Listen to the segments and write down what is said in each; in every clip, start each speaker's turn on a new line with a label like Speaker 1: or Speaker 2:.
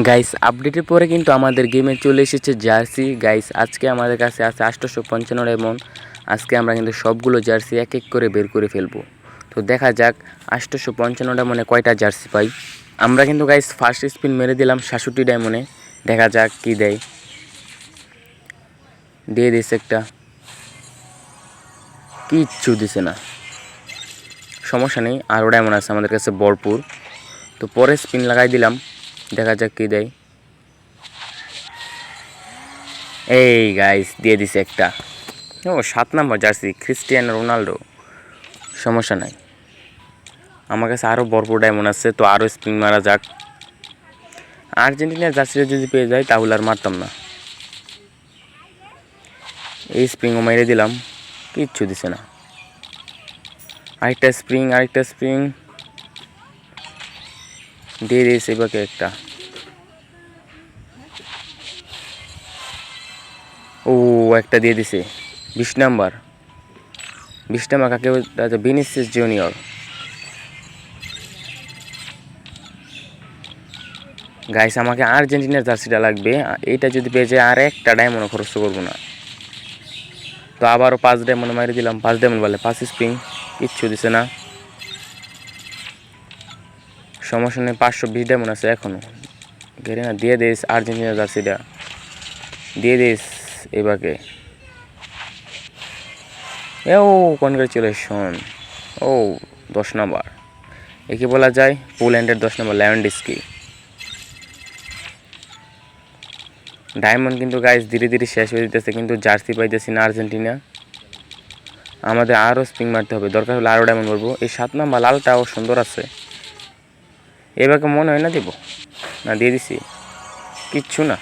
Speaker 1: Guys আপডেটের পরে কিন্তু আমাদের গেমে চলে এসেছে জার্সি। গাইস আজকে আমাদের কাছে আছে 855 ডায়মন্ড। আজকে আমরা কিন্তু সবগুলো জার্সি এক এক করে বের করে ফেলবো। তো দেখা যাক 855 ডায়মন্ডে কয়টা জার্সি পাই। আমরা কিন্তু গাইস ফার্স্ট স্পিন মেরে দিলাম 66 ডায়মন্ডে। দেখা যাক কি দেয়। দিয়ে দিস একটা, কিচ্ছু দিছে না। সমস্যা নেই, আরও ডায়মন্ড আছে আমাদের কাছে ভরপুর। তো পরে স্পিন লাগাই দিলাম, দেখা যাক কি দেয়। এই গাইস দিয়ে দিছে একটা, ও 7 নম্বর জার্সি ক্রিস্টিয়ানো রোনাল্ডো। সমস্যা নাই, আমার কাছে আরও ভরপুর ডায়মন্ড আছে। তো আরও স্পিন মারা যাক। আর্জেন্টিনার জার্সিটা যদি পেয়ে যায় তাহলে আর মারতাম না। এই স্প্রিংও মেরে দিলাম, কিচ্ছু দিছে না। আরেকটা স্প্রিং দিয়ে দিয়েছে এবারে একটা। ও একটা দিয়ে দিছে 20 নাম্বার কাকে? Vinicius junior. গাইস আমাকে আর্জেন্টিনার জার্সিটা লাগবে। এইটা যদি পেয়ে যায় আর একটা ডায়মন্ড খরচ করবো না। তো আবারও 5 ডায়মন্ড মারি দিলাম, 5 ডায়মন্ড বলে 5 স্প্রিং, কিচ্ছু দিছে না। সমস্যা নেই, 520 ডায়মন্ড আছে এখনো। গেরে না, দিয়ে দিস আর্জেন্টিনার জার্সিটা, দিয়ে দিস এবারে। ও কনগ্রাচুলেশন। ও 10 নাম্বার, একে বলা যায় পোল্যান্ডের 10 নম্বর লেভানডস্কি। ডায়মন্ড কিন্তু গাইস ধীরে ধীরে শেষ হয়ে যেতেছে, কিন্তু জার্সি পাইতেছি না আর্জেন্টিনা। আমাদের আরও স্পিং মারতে হবে, দরকার হলে আরও ডায়মন্ড করবো। এই 7 নাম্বার লালটাও সুন্দর আছে, এবারে মনে হয় না দিব না, দিয়ে দিছি, কিচ্ছু না।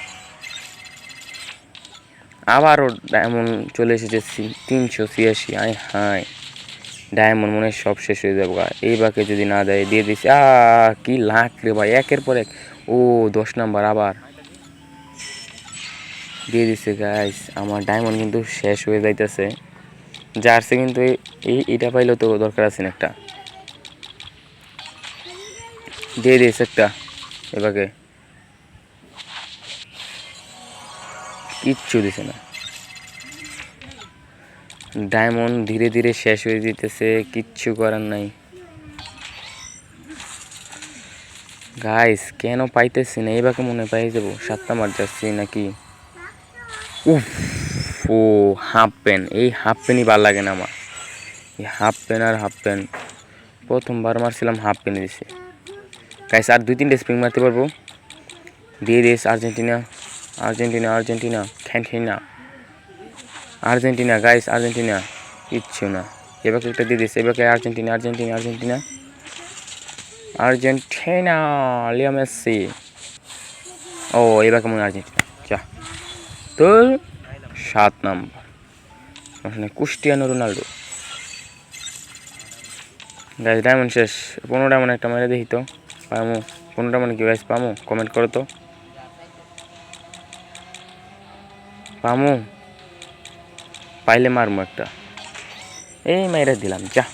Speaker 1: আবারও ডায়মন্ড চলে এসেছে 386। আয় হায়, ডায়মন্ড মনে হয় সব শেষ হয়ে যাবো। এই বাকে যদি না দেয়, দিয়ে দিছি। কি লাখ রে ভাই, একের পর এক। ও 10 নাম্বার আবার দিয়ে দিছে। গাইস আমার ডায়মন্ড কিন্তু শেষ হয়ে যাইতেছে। জার্সি কিন্তু এইটা পাইলেও তো দরকার আছে না একটা। দিয়ে দিয়েছে একটা এবারে, কিচ্ছু দিছে না। ডায়মন্ড ধীরে ধীরে শেষ হয়ে যেতেছে, কিচ্ছু করার নাই। গাইস কেন পাইতেছি না? এবারে মনে পাই যাবো 7 নাম্বার জার্সি নাকি। উফ, ও হাফ প্যান্ট, এই হাফ প্যান্টই ভালো লাগে না আমার। এই হাফ প্যান্ট প্রথমবার মারছিলাম, হাফ প্যান্ট দিছে। গাইস আর 2-3টা স্প্রিং মারতে পারবো। দিয়ে দিস আর্জেন্টিনা গাইস, আর্জেন্টিনা কিচ্ছু না। এবারে একটা দিয়ে দিস, এবারে আর্জেন্টিনা লিও মেসি। ও এবারে মনে আর্জেন্টিনা যা। তো 7 number Cristiano Ronaldo. Guys diamond শেষ, 15 ডায়মন্ড একটা মেরে দেখি তো পামু। 15 ডায়মন্ড কি গাইস পামু? কমেন্ট করো তো, পামু? পাইলে মারমু একটা। এই মেরে দিলাম যা।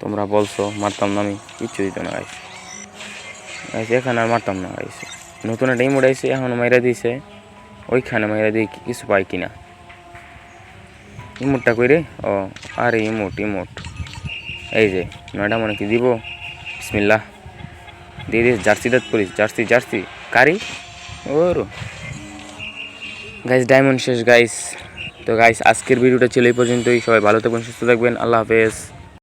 Speaker 1: তোমরা বলছো মারতাম না, আমি কিচ্ছু দিত না গাইস। এখানে আর মারতাম না গাইস। নতুন একটা ইমোট আইছে, এখনো মেরে দিয়েছে। ওইখানে মেরে দিই কিছু পাই কিনা। ইমোটটা কই রে? ও আরে ইমোট, এই যে 9টা মনে কি দিব। বিসমিল্লাহ, দিয়ে দিস। জার্সি দাঁত করিস, জার্সি কারি। ওর গাইস ডায়মন্ড শেষ গাইস। তো গাইস আজকের ভিডিওটা ছিল এই পর্যন্তই। সবাই ভালো থাকবেন, সুস্থ থাকবেন, আল্লাহ হাফেজ।